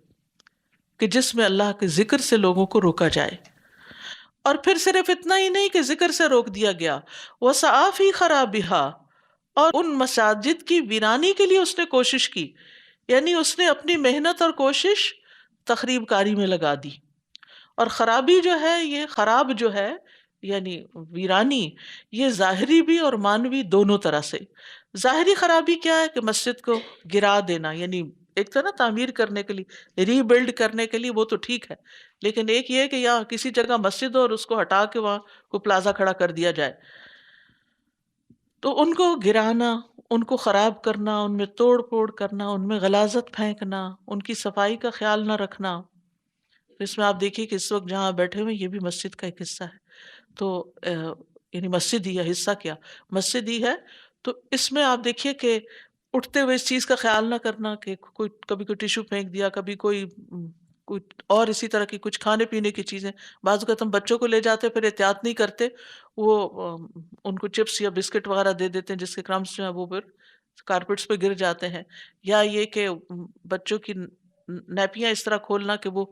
کہ جس میں اللہ کے ذکر سے لوگوں کو روکا جائے۔ اور پھر صرف اتنا ہی نہیں کہ ذکر سے روک دیا گیا، وَسَعَىٰ فِي خَرَابِهَا، اور ان مساجد کی ویرانی کے لیے اس نے کوشش کی، یعنی اس نے اپنی محنت اور کوشش تخریب کاری میں لگا دی۔ اور خرابی جو ہے، یہ خراب جو ہے یعنی ویرانی، یہ ظاہری بھی اور مانوی دونوں طرح سے۔ ظاہری خرابی کیا ہے کہ مسجد کو گرا دینا، یعنی ایک تو نا تعمیر کرنے کے لیے، ری بلڈ کرنے کے لیے وہ تو ٹھیک ہے، لیکن ایک یہ ہے کہ یہاں کسی جگہ مسجد ہو اور اس کو ہٹا کے وہاں کو پلازا کھڑا کر دیا جائے، تو ان کو گرانا، ان کو خراب کرنا، ان میں توڑ پھوڑ کرنا، ان میں غلاظت پھینکنا، ان کی صفائی کا خیال نہ رکھنا۔ تو اس میں آپ دیکھیے کہ اس وقت جہاں بیٹھے ہوئے یہ بھی مسجد کا ایک حصہ ہے، تو یعنی مسجد ہی ہے، حصہ کیا مسجد ہی ہے۔ تو اس میں آپ دیکھیے کہ اٹھتے ہوئے اس چیز کا خیال نہ کرنا کہ کوئی کبھی کوئی ٹیشو پھینک دیا، کبھی کوئی اور اسی طرح کی کچھ کھانے پینے کی چیزیں، بعض اوقات ہم بچوں کو لے جاتے پھر احتیاط نہیں کرتے، وہ ان کو چپس یا بسکٹ وغیرہ دے دیتے ہیں جس کے کرمز جو ہیں وہ پھر کارپیٹس پہ گر جاتے ہیں، یا یہ کہ بچوں کی نیپیاں اس طرح کھولنا کہ وہ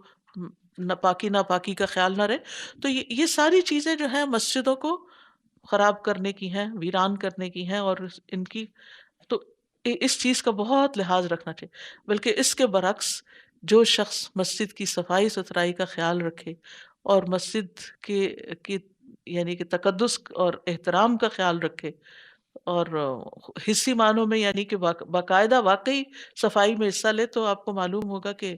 ناپاکی کا خیال نہ رہے۔ تو یہ ساری چیزیں جو ہیں مسجدوں کو خراب کرنے کی ہیں، ویران کرنے کی ہیں، اور ان کی تو اس چیز کا بہت لحاظ رکھنا چاہیے۔ بلکہ اس کے برعکس جو شخص مسجد کی صفائی ستھرائی کا خیال رکھے اور مسجد کی یعنی کہ تقدس اور احترام کا خیال رکھے، اور حصی معنوں میں یعنی کہ باقاعدہ واقعی صفائی میں حصہ لے، تو آپ کو معلوم ہوگا کہ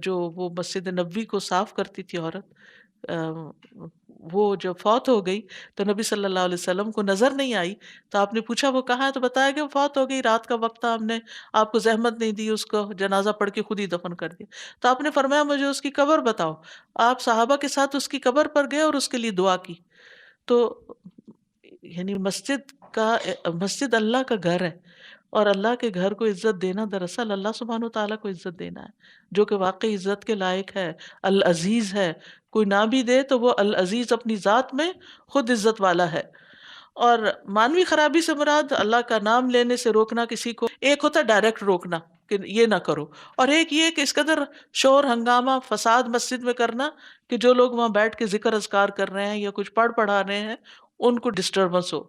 جو وہ مسجد نبوی کو صاف کرتی تھی عورت، وہ جب فوت ہو گئی تو نبی صلی اللہ علیہ وسلم کو نظر نہیں آئی، تو آپ نے پوچھا وہ کہاں ہے، تو بتایا کہ وہ فوت ہو گئی، رات کا وقت تھا، ہم نے آپ کو زحمت نہیں دی، اس کو جنازہ پڑھ کے خود ہی دفن کر دیا۔ تو آپ نے فرمایا مجھے اس کی قبر بتاؤ۔ آپ صحابہ کے ساتھ اس کی قبر پر گئے اور اس کے لیے دعا کی۔ تو یعنی مسجد اللہ کا گھر ہے، اور اللہ کے گھر کو عزت دینا دراصل اللہ سبحانہ و تعالیٰ کو عزت دینا ہے، جو کہ واقعی عزت کے لائق ہے، العزیز ہے۔ کوئی نہ بھی دے تو وہ العزیز اپنی ذات میں خود عزت والا ہے۔ اور مانوی خرابی سے مراد اللہ کا نام لینے سے روکنا کسی کو، ایک ہوتا ہے ڈائریکٹ روکنا، کہ یہ نہ کرو، اور ایک یہ کہ اس قدر شور ہنگامہ فساد مسجد میں کرنا کہ جو لوگ وہاں بیٹھ کے ذکر اذکار کر رہے ہیں یا کچھ پڑھا رہے ہیں ان کو ڈسٹربنس ہو۔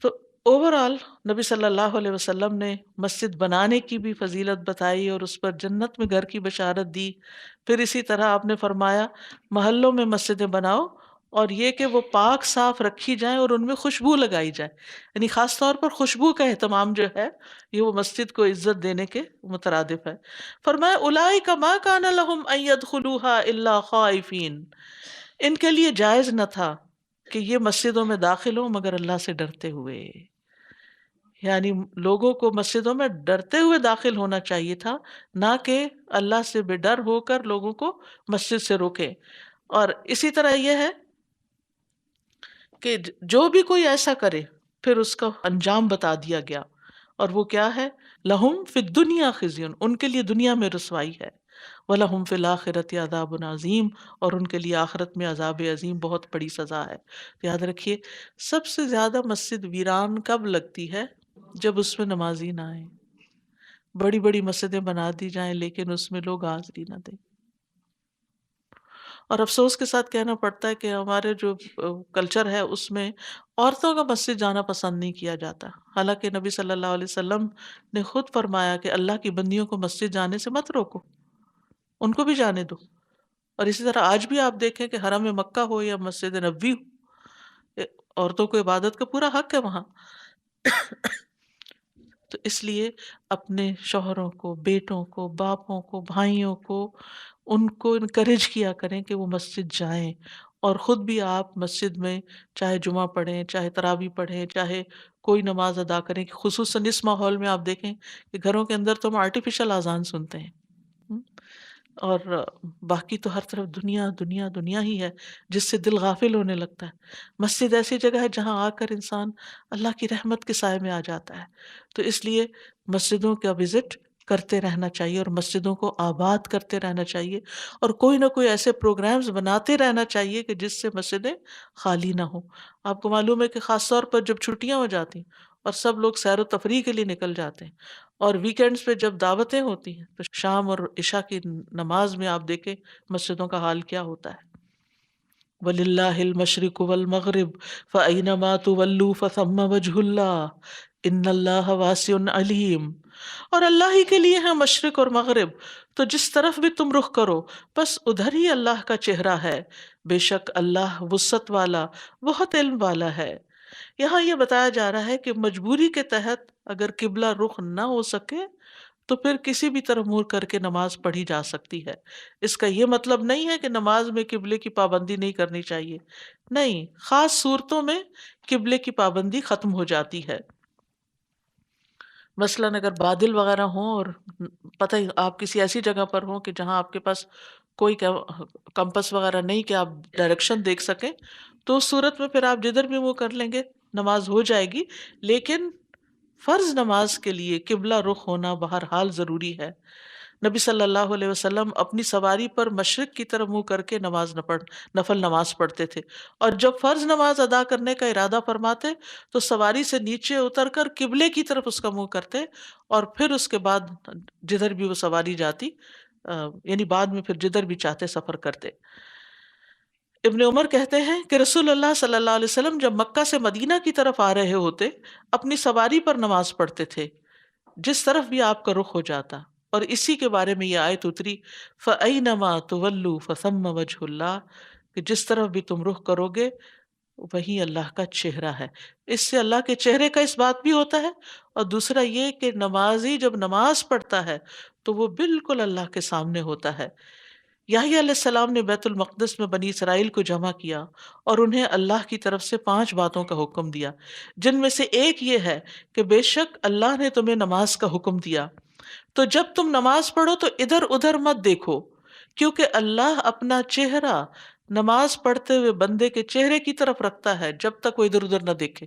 تو اوور آل نبی صلی اللہ علیہ وسلم نے مسجد بنانے کی بھی فضیلت بتائی اور اس پر جنت میں گھر کی بشارت دی۔ پھر اسی طرح آپ نے فرمایا محلوں میں مسجدیں بناؤ، اور یہ کہ وہ پاک صاف رکھی جائیں اور ان میں خوشبو لگائی جائے، یعنی خاص طور پر خوشبو کا اہتمام جو ہے یہ وہ مسجد کو عزت دینے کے مترادف ہے۔ فرمایا اولئک ما کان لهم ان يدخلوها الا خائفین، ان کے لیے جائز نہ تھا کہ یہ مسجدوں میں داخل ہوں مگر اللہ سے ڈرتے ہوئے، یعنی لوگوں کو مسجدوں میں ڈرتے ہوئے داخل ہونا چاہیے تھا، نہ کہ اللہ سے بے ڈر ہو کر لوگوں کو مسجد سے روکیں۔ اور اسی طرح یہ ہے کہ جو بھی کوئی ایسا کرے پھر اس کا انجام بتا دیا گیا، اور وہ کیا ہے؟ لہم فی الدنیا خزی، ان کے لیے دنیا میں رسوائی ہے، وَلَهُمْ فِي الْآخِرَةِ عَذَابٌ عَظِيمٌ، اور ان کے لیے آخرت میں عذاب عظیم بہت بڑی سزا ہے۔ یاد رکھیے سب سے زیادہ مسجد ویران کب لگتی ہے؟ جب اس میں نمازی نہ آئیں۔ بڑی بڑی مسجدیں بنا دی جائیں لیکن اس میں لوگ حاضری نہ دیں، اور افسوس کے ساتھ کہنا پڑتا ہے کہ ہمارے جو کلچر ہے اس میں عورتوں کا مسجد جانا پسند نہیں کیا جاتا، حالانکہ نبی صلی اللہ علیہ وسلم نے خود فرمایا کہ اللہ کی بندیوں کو مسجد جانے سے مت روکو، ان کو بھی جانے دو۔ اور اسی طرح آج بھی آپ دیکھیں کہ حرم مکہ ہو یا مسجد نبوی ہو، عورتوں کو عبادت کا پورا حق ہے وہاں۔ تو اس لیے اپنے شوہروں کو، بیٹوں کو، باپوں کو، بھائیوں کو، ان کو انکریج کیا کریں کہ وہ مسجد جائیں، اور خود بھی آپ مسجد میں چاہے جمعہ پڑھیں، چاہے تراویح پڑھیں، چاہے کوئی نماز ادا کریں، خصوصاً اس ماحول میں آپ دیکھیں کہ گھروں کے اندر تو ہم آرٹیفیشل اذان سنتے ہیں، اور باقی تو ہر طرف دنیا دنیا دنیا ہی ہے جس سے دل غافل ہونے لگتا ہے۔ مسجد ایسی جگہ ہے جہاں آ کر انسان اللہ کی رحمت کے سائے میں آ جاتا ہے۔ تو اس لیے مسجدوں کا وزٹ کرتے رہنا چاہیے اور مسجدوں کو آباد کرتے رہنا چاہیے، اور کوئی نہ کوئی ایسے پروگرامز بناتے رہنا چاہیے کہ جس سے مسجدیں خالی نہ ہوں۔ آپ کو معلوم ہے کہ خاص طور پر جب چھٹیاں ہو جاتی ہیں اور سب لوگ سیر و تفریح کے لیے نکل جاتے ہیں، اور ویکینڈز پہ جب دعوتیں ہوتی ہیں تو شام اور عشاء کی نماز میں آپ دیکھیں مسجدوں کا حال کیا ہوتا ہے۔ وَلِلَّهِ الْمَشْرِقُ وَالْمَغْرِبُ فَأَيْنَمَا تُوَلُّوا فَثَمَّ وَجْهُ اللَّهِ إِنَّ اللَّهَ وَاسِعٌ عَلِيمٌ، اور اللہ ہی کے لیے ہے مشرق اور مغرب، تو جس طرف بھی تم رخ کرو بس ادھر ہی اللہ کا چہرہ ہے، بے شک اللہ وسعت والا بہت علم والا ہے۔ یہاں یہ بتایا جا رہا ہے کہ مجبوری کے تحت اگر قبلہ رخ نہ ہو سکے تو پھر کسی بھی طرف منہ کر کے نماز پڑھی جا سکتی ہے۔ اس کا یہ مطلب نہیں ہے کہ نماز میں قبلے کی پابندی نہیں کرنی چاہیے، نہیں، خاص صورتوں میں قبلے کی پابندی ختم ہو جاتی ہے۔ مثلاً اگر بادل وغیرہ ہوں اور پتہ ہی آپ کسی ایسی جگہ پر ہوں کہ جہاں آپ کے پاس کوئی کمپس وغیرہ نہیں کہ آپ ڈائریکشن دیکھ سکیں، تو اس صورت میں پھر آپ جدھر بھی منہ کر لیں گے نماز ہو جائے گی، لیکن فرض نماز کے لیے قبلہ رخ ہونا بہرحال ضروری ہے۔ نبی صلی اللہ علیہ وسلم اپنی سواری پر مشرق کی طرف منہ کر کے نفل نماز پڑھتے تھے، اور جب فرض نماز ادا کرنے کا ارادہ فرماتے تو سواری سے نیچے اتر کر قبلے کی طرف اس کا منہ کرتے، اور پھر اس کے بعد جدھر بھی وہ سواری جاتی، یعنی بعد میں پھر جدھر بھی چاہتے سفر کرتے۔ ابن عمر کہتے ہیں کہ رسول اللہ صلی اللہ علیہ وسلم جب مکہ سے مدینہ کی طرف آ رہے ہوتے اپنی سواری پر نماز پڑھتے تھے جس طرف بھی آپ کا رخ ہو جاتا، اور اسی کے بارے میں یہ آیت اتری فَأَيْنَمَا تُوَلُّوا فَثَمَّ وَجْهُ اللَّهِ، کہ جس طرف بھی تم رخ کرو گے وہی اللہ کا چہرہ ہے۔ اس سے اللہ کے چہرے کا اس بات بھی ہوتا ہے، اور دوسرا یہ کہ نمازی جب نماز پڑھتا ہے تو وہ بالکل اللہ کے سامنے ہوتا ہے۔ یحییٰ علیہ السلام نے بیت المقدس میں بنی اسرائیل کو جمع کیا اور انہیں اللہ کی طرف سے 5 باتوں کا حکم دیا، جن میں سے ایک یہ ہے کہ بے شک اللہ نے تمہیں نماز کا حکم دیا، تو جب تم نماز پڑھو تو ادھر ادھر مت دیکھو، کیونکہ اللہ اپنا چہرہ نماز پڑھتے ہوئے بندے کے چہرے کی طرف رکھتا ہے جب تک وہ ادھر ادھر نہ دیکھے۔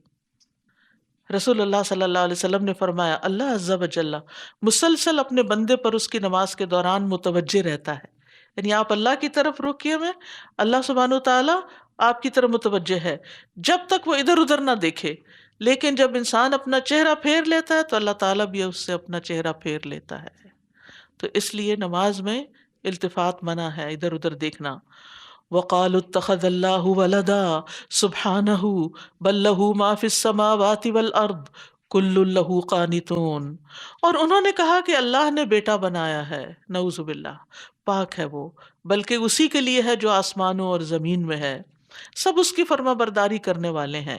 رسول اللہ صلی اللہ علیہ وسلم نے فرمایا اللہ عز و جل مسلسل اپنے بندے پر اس کی نماز کے دوران متوجہ رہتا ہے، یعنی آپ اللہ کی طرف رخ کیے ہوئے، اللہ سبحانہ و تعالیٰ آپ کی طرف متوجہ ہے جب تک وہ ادھر ادھر نہ دیکھے۔ لیکن جب انسان اپنا چہرہ پھیر لیتا ہے تو اللہ تعالیٰ بھی اس سے اپنا چہرہ پھیر لیتا ہے. تو اس لیے نماز میں التفات منع ہے، ادھر ادھر دیکھنا. وَقَالُوا اتَّخَذَ اللَّهُ وَلَدًا سُبْحَانَهُ بَل لَّهُ مَا فِي السَّمَاوَاتِ وَالْأَرْضِ كُلٌّ لَّهُ قَانِتُونَ. اور انہوں نے کہا کہ اللہ نے بیٹا بنایا ہے، نعوذ باللہ، پاک ہے وہ، بلکہ اسی کے لیے ہے جو آسمانوں اور زمین میں ہے، سب اس کی فرما برداری کرنے والے ہیں.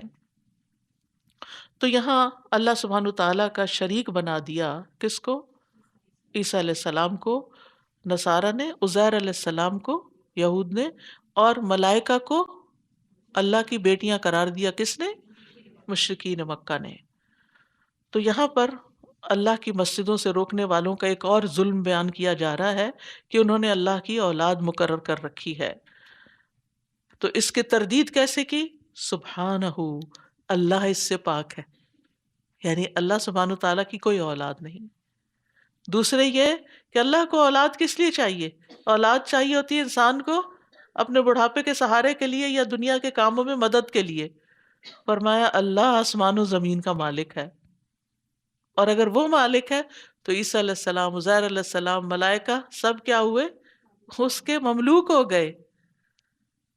تو یہاں اللہ سبحانہ تعالیٰ کا شریک بنا دیا کس کو؟ عیسیٰ علیہ السلام کو نصارہ نے، عزیر علیہ السلام کو یہود نے، اور ملائکہ کو اللہ کی بیٹیاں قرار دیا کس نے؟ مشرکین مکہ نے. تو یہاں پر اللہ کی مسجدوں سے روکنے والوں کا ایک اور ظلم بیان کیا جا رہا ہے کہ انہوں نے اللہ کی اولاد مقرر کر رکھی ہے. تو اس کی تردید کیسے کی؟ سبحانہ، اللہ اس سے پاک ہے، یعنی اللہ سبحانہ تعالیٰ کی کوئی اولاد نہیں. دوسرے یہ کہ اللہ کو اولاد کس لیے چاہیے؟ اولاد چاہیے ہوتی ہے انسان کو اپنے بڑھاپے کے سہارے کے لیے یا دنیا کے کاموں میں مدد کے لیے. فرمایا اللہ آسمان و زمین کا مالک ہے، اور اگر وہ مالک ہے تو عیسیٰ علیہ السلام، عزیر علیہ السلام، ملائکہ سب کیا ہوئے؟ اس کے مملوک ہو گئے.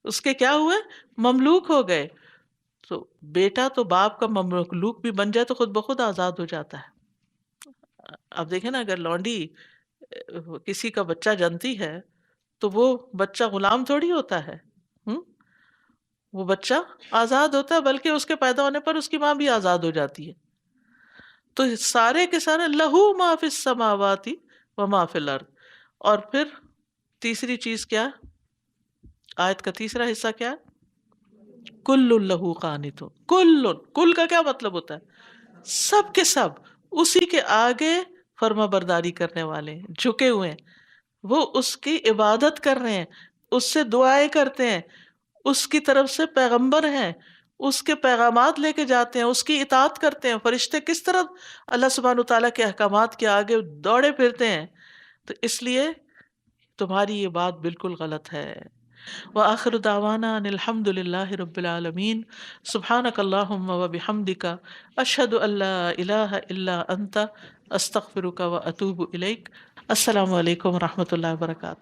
اس کے کیا ہوئے؟ مملوک ہو گئے. تو بیٹا تو باپ کا مملوک بھی بن جائے تو خود بخود آزاد ہو جاتا ہے. اب دیکھیں نا، اگر لونڈی کسی کا بچہ جنتی ہے تو وہ بچہ غلام تھوڑی ہوتا ہے. ہم؟ وہ بچہ آزاد ہوتا ہے، بلکہ اس کے پیدا ہونے پر اس کی ماں بھی آزاد ہو جاتی ہے. تو سارے کے سارے لہو ما فی السماوات و ما فی الارض. اور پھر تیسری چیز کیا؟ آیت کا تیسرا حصہ کیا؟ کل لہو قانتون. کل کا کیا مطلب ہوتا ہے؟ سب کے سب اسی کے آگے فرما برداری کرنے والے ہیں، جھکے ہوئے ہیں، وہ اس کی عبادت کر رہے ہیں، اس سے دعائیں کرتے ہیں، اس کی طرف سے پیغمبر ہیں، اس کے پیغامات لے کے جاتے ہیں، اس کی اطاعت کرتے ہیں. فرشتے کس طرح اللہ سبحانہ تعالیٰ کے احکامات کے آگے دوڑے پھرتے ہیں. تو اس لیے تمہاری یہ بات بالکل غلط ہے. وآخر دعوانا ان الحمد للہ رب العالمین. سبحانک اللہم وبحمدک، اشہد ان لا الہ الا انت، استغفرک واتوب الیک. السلام علیکم ورحمۃ اللہ وبرکاتہ.